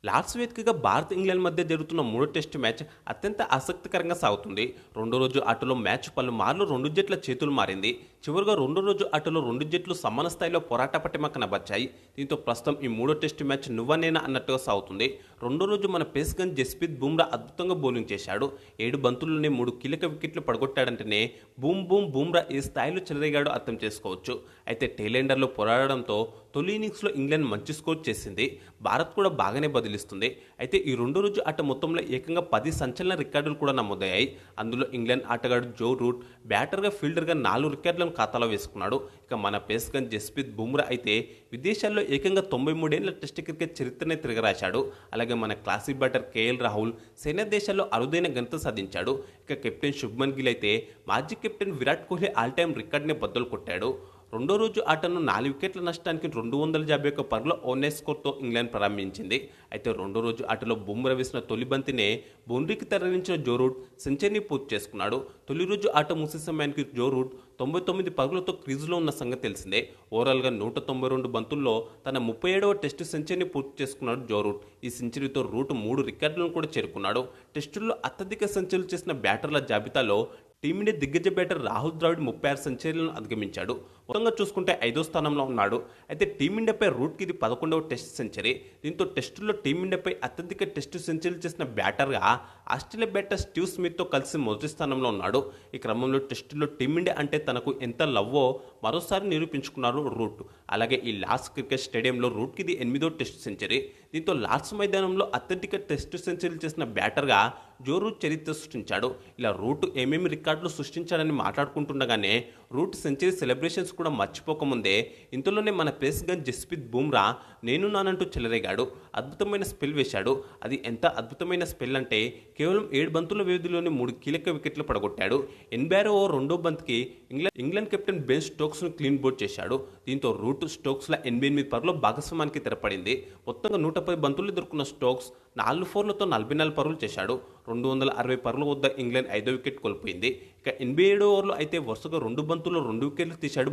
Lord's వేదికగా Bharat England మధ్య జరుగుతున్న మూడో టెస్టు మ్యాచ్ అత్యంత ఆసక్తికరంగా సాగుతుంది. రెండో రోజు ఆటలో మ్యాచ్ పలుమార్లు రెండు జట్ల చేతులు మారింది. చివరిగా రెండో రోజు ఆటలో రెండు జట్లు సమాన స్థాయిలో పోరాట పటిమ కనబర్చాయి. దీంతో ప్రస్తుతం ఈ మూడో టెస్టు మ్యాచ్ నువ్వా నేనా అన్నట్టుగా సాగుతుంది. రెండో రోజు మన పేస్ గన్ జస్ప్రీత్ బుమ్రా అద్భుతంగా బౌలింగ్ చేశాడు. 7 బంతుల్లోనే 3 కీలక వికెట్లు పడగొట్టాడంటేనే బూమ్రా ఏ స్థాయిలో చెలరేగాడో అర్థం చేసుకోవచ్చు. అయితే టెయిలెండర్లో పోరాడడంతో తొలి ఇన్నింగ్స్లో ఇంగ్లాండ్ మంచి స్కోర్ చేసింది. భారత్ కూడా బాగానే బదిలిస్తుంది. అయితే ఈ రెండో రోజు ఆట మొత్తంలో ఏకంగా 10 సంచలన రికార్డులు కూడా నమోదయ్యాయి. అందులో ఇంగ్లాండ్ ఆటగాడు జో రూట్ బ్యాటర్గా ఫీల్డర్గా 4 రికార్డులను ఖాతాలో వేసుకున్నాడు. ఇక మన పేస్ గన్ జస్ప్రీత్ బుమ్రా అయితే విదేశాల్లో ఏకంగా 93 ఏళ్ల టెస్ట్ క్రికెట్ చరిత్రనే తిరగరాశాడు. అలాగే మన క్లాసిక్ బ్యాటర్ కేఎల్ రాహుల్ సేనా దేశాల్లో అరుదైన ఘనత సాధించాడు. ఇక కెప్టెన్ శుభ్మన్ గిల్ అయితే మాజీ captain Virat Kohli all time రికార్డుని బద్దలు కొట్టాడు. రెండో రోజు ఆటను 4 వికెట్ల నష్టానికి 251 పరుగుల ఓనెస్ స్కోర్తో ఇంగ్లాండ్ ప్రారంభించింది. అయితే రెండో రోజు ఆటలో బుమ్రా వేసిన తొలి బంతినే బౌండరీకి తరలించిన జో రూట్ సెంచరీని పూర్తి చేసుకున్నాడు. తొలి రోజు ఆట ముగిసే సమయానికి జో రూట్ 99 పరుగులతో క్రీజులో ఉన్న సంగతి తెలిసిందే. ఓవరాల్గా 192 బంతుల్లో తన 37వ టెస్టు సెంచరీని పూర్తి చేసుకున్నాడు జో రూట్. ఈ సెంచరీతో రూట్ 3 రికార్డులను కూడా చేరుకున్నాడు. టెస్టుల్లో అత్యధిక సెంచరీలు చేసిన బ్యాటర్ల జాబితాలో టీమిండియా దిగ్గజ బ్యాటర్ రాహుల్ ద్రావిడ్ 36 సెంచరీలను అధిగమించాడు. మొత్తంగా చూసుకుంటే 5వ స్థానంలో ఉన్నాడు. అయితే టీమిండియాపై రూట్కి ఇది 11వ టెస్ట్ సెంచరీ. దీంతో టెస్టుల్లో టీమిండియాపై అత్యధిక టెస్టు సెంచరీలు చేసిన బ్యాటర్గా ఆస్ట్రేలియా బ్యాటర్ స్టీవ్ స్మిత్తో కలిసి మొదటి స్థానంలో ఉన్నాడు. ఈ క్రమంలో టెస్టుల్లో టీమిండియా అంటే తనకు ఎంత లవ్వో మరోసారి నిరూపించుకున్నారు రూట్. అలాగే ఈ లార్డ్స్ క్రికెట్ స్టేడియంలో రూట్కి ఇది 8వ టెస్ట్ సెంచరీ. దీంతో లార్డ్స్ మైదానంలో అత్యధిక టెస్టు సెంచరీలు చేసిన బ్యాటర్గా జో రూట్ చరిత్ర సృష్టించాడు. ఇలా రూట్ ఏమేమి రికార్డులు సృష్టించాడని మాట్లాడుకుంటుండగానే రూట్ సెంచరీ సెలబ్రేషన్స్ కూడా మర్చిపోకముందే ఇంతలోనే మన పేస్ గన్ జస్ప్రీత్ బుమ్రా నేను నానంటూ చెలరేగాడు. అద్భుతమైన స్పెల్ వేశాడు. అది ఎంత అద్భుతమైన స్పెల్ అంటే కేవలం 7 బంతుల వ్యవధిలోనే 3 కీలక వికెట్లు పడగొట్టాడు. 86వ ఓవర్ రెండో బంతికి ఇంగ్లాండ్ కెప్టెన్ బెన్ స్టోక్స్ను క్లీన్ బౌల్డ్ చేశాడు. దీంతో రూట్ స్టోక్స్ల 88 పరుగుల భాగస్వామానికి తెరపడింది. మొత్తంగా 110 బంతులు ఎదుర్కొన్న స్టోక్స్ 4 ఫోర్లతో 44 పరుగులు చేశాడు. 260 పరుగుల వద్ద ఇంగ్లాండ్ 5వ వికెట్ కోల్పోయింది. ఇక 87వ ఓవర్లో అయితే వరుసగా 2 బంతుల్లో 2 వికెట్లు తీశాడు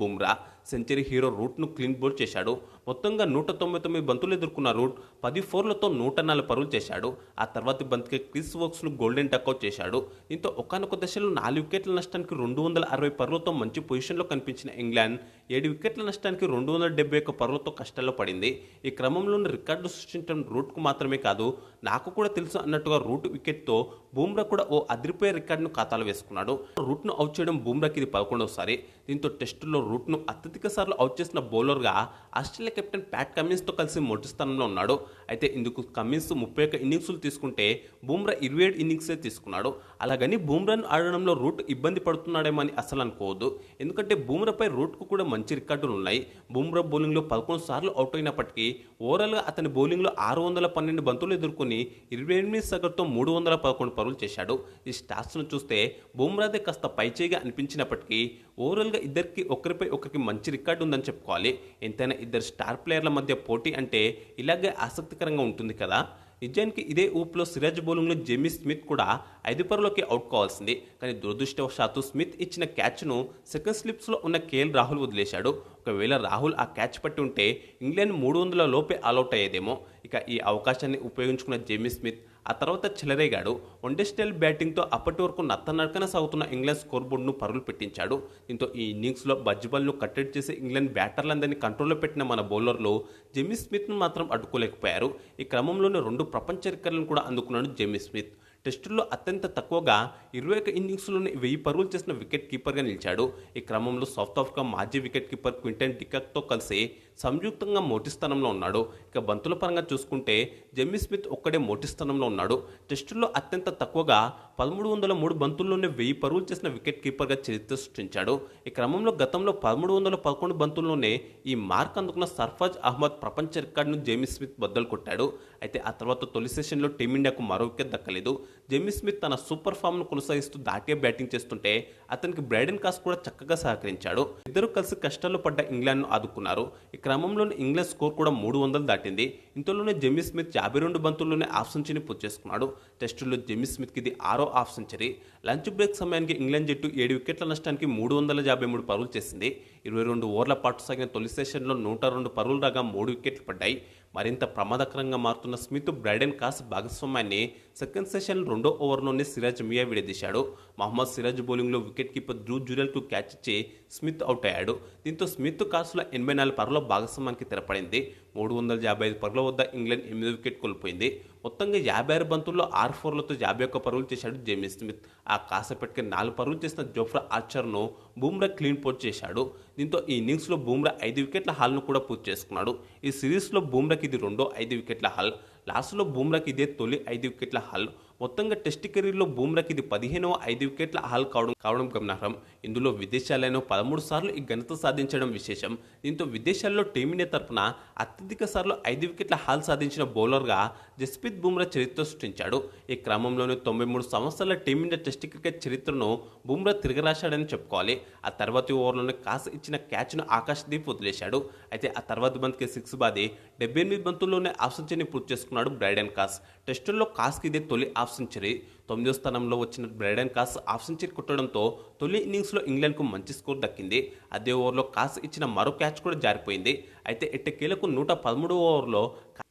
బుమ్రా. సెంచరీ హీరో రూట్ను క్లీన్ బౌల్డ్ చేశాడు. మొత్తంగా 199 బంతులు ఎదుర్కొన్న రూట్ 10 ఫోర్లతో 104 పరుగులు చేశాడు. ఆ తర్వాతి బంతికి క్రిస్ వోక్స్ను గోల్డెన్ టక్అవుట్ చేశాడు. దీంతో ఒకానొక దశలో 4 వికెట్ల నష్టానికి 260 పరుగులతో మంచి పొజిషన్లో కనిపించిన ఇంగ్లాండ్ 7 వికెట్ల నష్టానికి 271 పరుగులతో కష్టాల్లో పడింది. ఈ క్రమంలోని రికార్డు సృష్టించడం రూట్కు మాత్రమే కాదు, నాకు కూడా తెలుసు అన్నట్టుగా రూట్ వికెట్తో బుమ్రా కూడా ఓ అదిరిపోయే రికార్డును ఖాతాలో వేసుకున్నాడు. రూట్ను అవుట్ చేయడం బుమ్రాకి ఇది 11వసారి. దీంతో టెస్టుల్లో రూట్ను అత్యధిక సార్లు అవుట్ చేసిన బౌలర్గా ఆస్ట్రేలియా కెప్టెన్ ప్యాట్ కమిన్స్తో కలిసి మొదటి స్థానంలో ఉన్నాడు. అయితే ఇందుకు కమిన్స్ 31 ఇన్నింగ్స్లు తీసుకుంటే బుమ్రా 27 ఇన్నింగ్సే తీసుకున్నాడు. అలాగని బుమ్రాను ఆడడంలో రూట్ ఇబ్బంది పడుతున్నాడేమో అని అసలు అనుకోవద్దు. ఎందుకంటే బుమ్రాపై రూట్కు కూడా మంచి రికార్డులు ఉన్నాయి. బుమ్రా బౌలింగ్లో 11 సార్లు అవుట్ అయినప్పటికీ ఓవరాల్గా అతని బౌలింగ్లో 612 బంతులు ఎదుర్కొని 28 సగటుతో 311 పరుగులు చేశాడు. ఈ స్టాట్స్ను చూస్తే బుమ్రాదే కాస్త పైచేయిగా అనిపించినప్పటికీ ఓవరాల్గా ఇద్దరికి ఒకరిపై ఒకరికి మంచి రికార్డు ఉందని చెప్పుకోవాలి. ఎంతైనా ఇద్దరు స్టార్ ప్లేయర్ల మధ్య పోటీ అంటే ఇలాగే ఆసక్తికరంగా ఉంటుంది కదా. నిజానికి ఇదే ఊపులో సిరాజ్ బౌలింగ్లో జేమీ స్మిత్ కూడా 5 పరుగులకి అవుట్ కావాల్సింది. కానీ దురదృష్టవశాత్తు స్మిత్ ఇచ్చిన క్యాచ్ను సెకండ్ స్లిప్స్లో ఉన్న కేఎల్ రాహుల్ వదిలేశాడు. ఒకవేళ రాహుల్ ఆ క్యాచ్ పట్టి ఉంటే ఇంగ్లాండ్ 300 లోపే ఆల్అౌట్ అయ్యేదేమో. ఇక ఈ అవకాశాన్ని ఉపయోగించుకున్న జేమీ స్మిత్ ఆ తర్వాత చెలరేగాడు. వన్డే స్టైల్ బ్యాటింగ్తో అప్పటి వరకు నత్తనడకన సాగుతున్న ఇంగ్లాండ్ స్కోర్ బోర్డును పరుగులు పెట్టించాడు. దీంతో ఈ ఇన్నింగ్స్లో బజ్బాల్ను కట్టడి చేసి ఇంగ్లాండ్ బ్యాటర్లందరినీ కంట్రోల్లో పెట్టిన మన బౌలర్లు జేమీ స్మిత్ను మాత్రం అడ్డుకోలేకపోయారు. ఈ క్రమంలోనే 2 ప్రపంచ రికార్డులను కూడా అందుకున్నాడు జేమీ స్మిత్. టెస్టుల్లో అత్యంత తక్కువగా 21 ఇన్నింగ్స్లోనే 1000 పరుగులు చేసిన వికెట్ కీపర్గా నిలిచాడు. ఈ క్రమంలో సౌత్ ఆఫ్రికా మాజీ వికెట్ కీపర్ క్వింటన్ డికాక్తో కలిసి సంయుక్తంగా మొదటి స్థానంలో ఉన్నాడు. ఇక బంతుల పరంగా చూసుకుంటే జెమ్మీ స్మిత్ ఒక్కడే మొదటి స్థానంలో ఉన్నాడు. టెస్టుల్లో అత్యంత తక్కువగా 1303 బంతుల్లోనే 1000 పరుగులు చేసిన వికెట్ కీపర్గా చరిత్ర సృష్టించాడు. ఈ క్రమంలో గతంలో 1311 బంతుల్లోనే ఈ మార్క్ అందుకున్న సర్ఫరాజ్ అహ్మద్ ప్రపంచ రికార్డును జేమీ స్మిత్ బద్దలు కొట్టాడు. అయితే ఆ తర్వాత తొలి సెషన్లో టీమిండియాకు మరో వికెట్ దక్కలేదు. జేమీ స్మిత్ తన సూపర్ ఫామ్ను కొనసాగిస్తూ దాటిగా బ్యాటింగ్ చేస్తుంటే అతనికి బ్రైడెన్ కాస్ కూడా చక్కగా సహకరించాడు. ఇద్దరు కలిసి కష్టాల్లో పడ్డ ఇంగ్లాండ్ను ఆదుకున్నారు. ఈ క్రమంలోనే ఇంగ్లాండ్ స్కోర్ కూడా 300 దాటింది. ఇంతలోనే జేమీ స్మిత్ 52 బంతుల్లోనే హాఫ్ సెంచరీని పూర్తి చేసుకున్నాడు. టెస్టుల్లో జేమీ స్మిత్కి ఇది 6వ హాఫ్ సెంచరీ. లంచ్ బ్రేక్ సమయానికి ఇంగ్లాండ్ జట్టు 7 వికెట్ల నష్టానికి 353 పరుగులు చేసింది. 22 ఓవర్ల పాటు సాగిన తొలి సెషన్లో 102 పరుగులు రాగా 3 వికెట్లు పడ్డాయి. మరింత ప్రమాదకరంగా మారుతున్న స్మిత్ బ్రైడెన్ కాస్ భాగస్వామ్యాన్ని సెకండ్ సెషన్ రెండో ఓవర్లోనే సిరాజ్ మియా విడదీశాడు. మహమ్మద్ సిరాజ్ బౌలింగ్లో వికెట్ కీపర్ ధ్రువ్ జురెల్కు క్యాచ్ ఇచ్చి స్మిత్ అవుట్ అయ్యాడు. దీంతో స్మిత్ కాసుల 84 పరుగుల భాగస్వామ్యానికి తెరపడింది. 355 పరుగుల వద్ద ఇంగ్లాండ్ 8 వికెట్ కోల్పోయింది. మొత్తంగా 56 బంతుల్లో 6 4లతో 51 పరుగులు చేశాడు జేమీ స్మిత్. ఆ కాసేపటికి 4 పరుగులు చేసిన జోఫ్రా ఆర్చర్ను బూమ్రా క్లీన్ బౌల్డ్ చేశాడు. దీంతో ఈ ఇన్నింగ్స్లో బూమ్రా 5 వికెట్ల హాల్ను కూడా పూర్తి చేసుకున్నాడు. ఈ సిరీస్లో బూమ్రాకి ఇది రెండో 5 వికెట్ల హాల్. లాస్ట్లో బూమ్రాకి ఇదే తొలి 5 వికెట్ల హాల్. మొత్తంగా టెస్ట్ కెరీర్లో బూమ్రాకి ఇది 15వ 5 వికెట్ల హాల్ కావడం గమనార్హం. ఇందులో విదేశాలను 13 సార్లు ఈ ఘనత సాధించడం విశేషం. దీంతో విదేశాల్లో టీమిండియా తరపున అత్యధిక సార్లు 5 వికెట్ల హాల్ సాధించిన బౌలర్గా జస్ప్రీత్ బుమ్రా చరిత్ర సృష్టించాడు. ఈ క్రమంలోనే 93 సంవత్సరాల టీమిండియా టెస్ట్ క్రికెట్ చరిత్రను బుమ్రా తిరగరాశాడని చెప్పుకోవాలి. ఆ తర్వాతి ఓవర్లోనే కాస్ ఇచ్చిన క్యాచ్ను ఆకాశ్దీప్ వదిలేశాడు. అయితే ఆ తర్వాత బంతికి 6 బాది 78 బంతుల్లోనే హాఫ్ సెంచరీని పూర్తి చేసుకున్నాడు బ్రైడెన్ కాస్. టెస్టుల్లో కాస్కి ఇదే తొలి హాఫ్ సెంచరీ. 9వ స్థానంలో వచ్చిన బ్రైడెన్ కాస్ హాఫ్ సెంచరీ కొట్టడంతో తొలి ఇన్నింగ్స్లో ఇంగ్లాండ్కు మంచి స్కోర్ దక్కింది. అదే ఓవర్లో కాస్ ఇచ్చిన మరో క్యాచ్ కూడా జారిపోయింది. అయితే ఎట్టకేలకు 113వ ఓవర్లో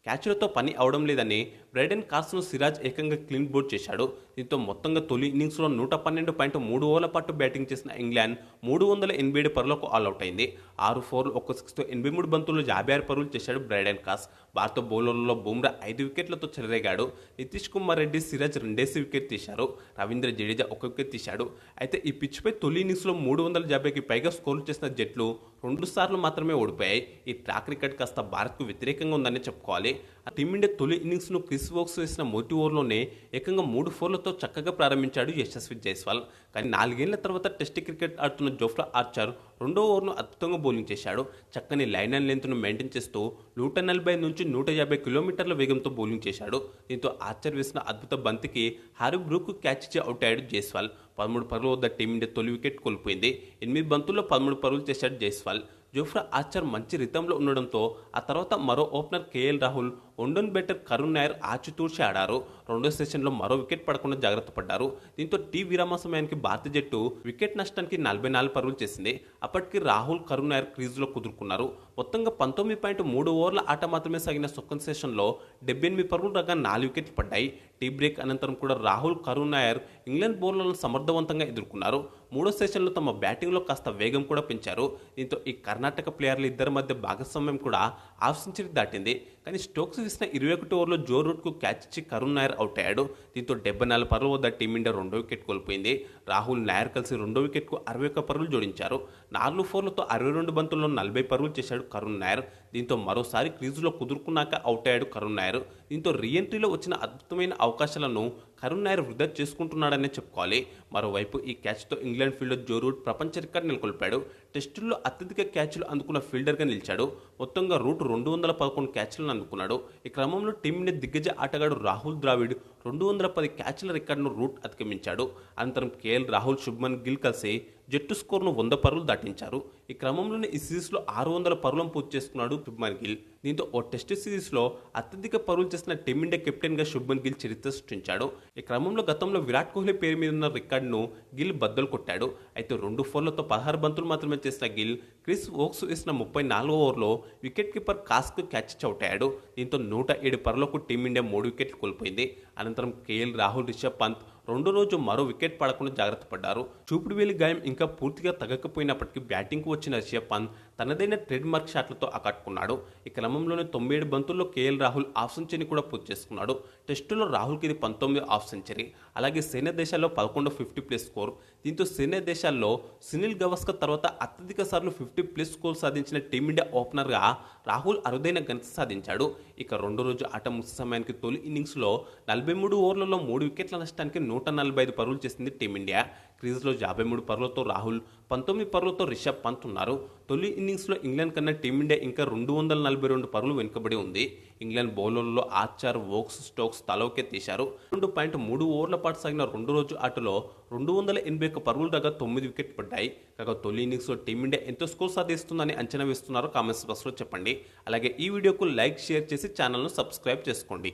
క్యాచ్లతో పని అవడం లేదని బ్రైడెన్ కాస్ను సిరాజ్ ఏకంగా క్లీన్ బౌల్డ్ చేశాడు. దీంతో మొత్తంగా తొలి ఇన్నింగ్స్లో 112.3 ఓవర్ల పాటు బ్యాటింగ్ చేసిన ఇంగ్లాండ్ 387 పరుగులకు ఆల్అవుట్ అయింది. 6 4లు 1 6తో 83 బంతుల్లో 56 పరుగులు చేశాడు బ్రైడెన్ కాస్. భారత బౌలర్లలో బుమ్రా 5 వికెట్లతో చెలరేగాడు. నితీష్ కుమార్ రెడ్డి, సిరాజ్ 2 వికెట్ తీశారు. రవీంద్ర జడేజా 1 వికెట్ తీశాడు. అయితే ఈ పిచ్పై తొలి ఇన్నింగ్స్లో 350కి పైగా స్కోర్లు చేసిన జట్లు 2 సార్లు మాత్రమే ఓడిపోయాయి. ఈ ట్రాక్ రికార్డ్ కాస్త భారత్కు వ్యతిరేకంగా ఉందని చెప్పుకోవాలి. టీమిండియా తొలి ఇన్నింగ్స్ను క్రిస్ వోక్స్ వేసిన మొదటి ఓవర్లోనే ఏకంగా 3 4లతో చక్కగా ప్రారంభించాడు యశస్వి జైస్వాల్. కానీ 4 ఏళ్ల తర్వాత టెస్ట్ క్రికెట్ ఆడుతున్న జోఫ్రా ఆర్చర్ రెండో ఓవర్ను అద్భుతంగా బౌలింగ్ చేశాడు. చక్కని లైన్ అండ్ లెంత్ను మెయింటైన్ చేస్తూ 140 నుంచి 150 కిలోమీటర్ల వేగంతో బౌలింగ్ చేశాడు. దీంతో ఆర్చర్ వేసిన అద్భుత బంతికి హారీ బ్రూక్ క్యాచ్ ఇచ్చి అవుట్ అయ్యాడు జైస్వాల్. 13 పరుగుల వద్ద టీమిండియా తొలి వికెట్ కోల్పోయింది. 8 బంతుల్లో 13 పరుగులు చేశాడు జైస్వాల్. జోఫ్రా ఆర్చర్ మంచి రితంలో ఉండడంతో ఆ తర్వాత మరో opener KL Rahul, one down batter Karun Nair ఆచితూర్చి ఆడారు. రెండో సెషన్లో మరో వికెట్ పడకుండా జాగ్రత్త పడ్డారు. దీంతో విరామ సమయానికి భారత జట్టు వికెట్ నష్టానికి 44 పరుగులు చేసింది. అప్పటికి రాహుల్, కరుణ్ నాయర్ క్రీజులో కుదురుకున్నారు. మొత్తంగా 19.3 ఓవర్ల ఆట మాత్రమే సాగిన సెకండ్ సెషన్లో 78 పరుగులు రాగా 4 వికెట్లు పడ్డాయి. టీ బ్రేక్ అనంతరం కూడా రాహుల్, కరుణ్ నాయర్ ఇంగ్లాండ్ బౌలర్లను సమర్థవంతంగా ఎదుర్కొన్నారు. మూడో సెషన్లో తమ బ్యాటింగ్లో కాస్త వేగం కూడా పెంచారు. దీంతో ఈ కర్ణాటక ప్లేయర్ల ఇద్దరి మధ్య భాగస్వామ్యం కూడా హాఫ్ సెంచరీ దాటింది. కానీ స్టోక్స్ వేసిన 21 ఓవర్లో జో రూట్కు క్యాచ్ ఇచ్చి కరుణ్ నాయర్ అవుట్ అయ్యాడు. దీంతో 74 పరుగుల వద్ద టీమిండియా రెండో వికెట్ కోల్పోయింది. రాహుల్, నాయర్ కలిసి రెండో వికెట్కు 61 పరుగులు జోడించారు. 4 4లతో 62 బంతుల్లో 40 పరుగులు చేశాడు కరుణ్ నాయర్. దీంతో మరోసారి క్రీజులో కుదురుకున్నాక అవుట్ అయ్యాడు కరుణ్ నాయర్. దీంతో రీఎంట్రీలో వచ్చిన అద్భుతమైన అవకాశాలను కరుణ్ నాయర్ వృధా చేసుకుంటున్నాడనే చెప్పుకోవాలి. మరోవైపు ఈ క్యాచ్తో ఇంగ్లాండ్ ఫీల్డర్ జో రూట్ ప్రపంచ రికార్డు నెలకొల్పాడు. టెస్టుల్లో అత్యధిక క్యాచ్లు అందుకున్న ఫీల్డర్గా నిలిచాడు. మొత్తంగా రూట్ 211 క్యాచ్లను అందుకున్నాడు. ఈ క్రమంలో టీమిండియా దిగ్గజ ఆటగాడు రాహుల్ ద్రావిడ్ 210 క్యాచ్ల రికార్డును రూట్ అధిగమించాడు. అనంతరం కేఎల్ రాహుల్, శుభ్మన్ గిల్ కలిసి జట్టు స్కోర్ను 100 పరుగులు దాటించారు. ఈ క్రమంలోనే ఈ సిరీస్లో 600 పరుగులను పూర్తి చేసుకున్నాడు శుభ్మన్ గిల్. దీంతో ఓ టెస్ట్ సిరీస్లో అత్యధిక పరుగులు చేసిన టీమిండియా కెప్టెన్గా శుభ్మన్ గిల్ చరిత్ర సృష్టించాడు. ఈ క్రమంలో గతంలో విరాట్ కోహ్లీ పేరు మీద ఉన్న రికార్డును గిల్ బద్దలు కొట్టాడు. అయితే 2 4లతో 16 బంతులు మాత్రమే చేసిన గిల్ క్రిస్ వోక్స్ వేసిన 34వ ఓవర్లో వికెట్ కీపర్ కాస్కు క్యాచ్ అవుట్ అయ్యాడు. దీంతో 107 పరుగులకు టీమిండియా 3 వికెట్లు కోల్పోయింది. అనంతరం కేఎల్ రాహుల్, రిషబ్ పంత్ రెండో రోజు మరో వికెట్ పడకుండా జాగ్రత్త పడ్డారు. చూపుడు వేలి గాయం ఇంకా పూర్తిగా తగ్గకపోయినప్పటికీ బ్యాటింగ్కు వచ్చిన రిషబ్ పంత్ తనదైన ట్రేడ్ మార్క్ షాట్లతో ఆకట్టుకున్నాడు. ఈ క్రమంలోనే 97 బంతుల్లో కేఎల్ రాహుల్ హాఫ్ సెంచరీని కూడా పూర్తి చేసుకున్నాడు. టెస్టులో రాహుల్కి ఇది 19వ హాఫ్ సెంచరీ. అలాగే సేన దేశాల్లో 11 50+ స్కోర్. దీంతో సేన దేశాల్లో సునీల్ గవాస్కర్ తర్వాత అత్యధిక సార్లు 50+ స్కోర్ సాధించిన టీమిండియా ఓపెనర్గా రాహుల్ అరుదైన ఘనత సాధించాడు. ఇక రెండో రోజు ఆట ముగిసే సమయానికి తొలి ఇన్నింగ్స్లో 43 ఓవర్లలో 3 వికెట్ల నష్టానికి 145 పరుగులు చేసింది టీమిండియా. క్రీజ్లో 53 పరుగులతో రాహుల్, 19 పరుగులతో రిషబ్ పంత్ ఉన్నారు. తొలి ఇన్నింగ్స్లో ఇంగ్లాండ్ కన్నా టీమిండియా ఇంకా 242 పరుగులు వెనుకబడి ఉంది. ఇంగ్లాండ్ బౌలర్లలో ఆర్చర్, వోక్స్, స్టోక్స్ తల ఒకే తీశారు. 2.3 ఓవర్ల పాటు సాగిన రెండో రోజు ఆటలో 281 పరుగులు దాకా 9 వికెట్ పడ్డాయి. కాగా తొలి ఇన్నింగ్స్లో టీమిండియా ఎంత స్కోర్ సాధిస్తుందని అంచనా వేస్తున్నారో కామెంట్స్ బాక్స్లో చెప్పండి. అలాగే ఈ వీడియోకు లైక్, షేర్ చేసి ఛానల్ను సబ్స్క్రైబ్ చేసుకోండి.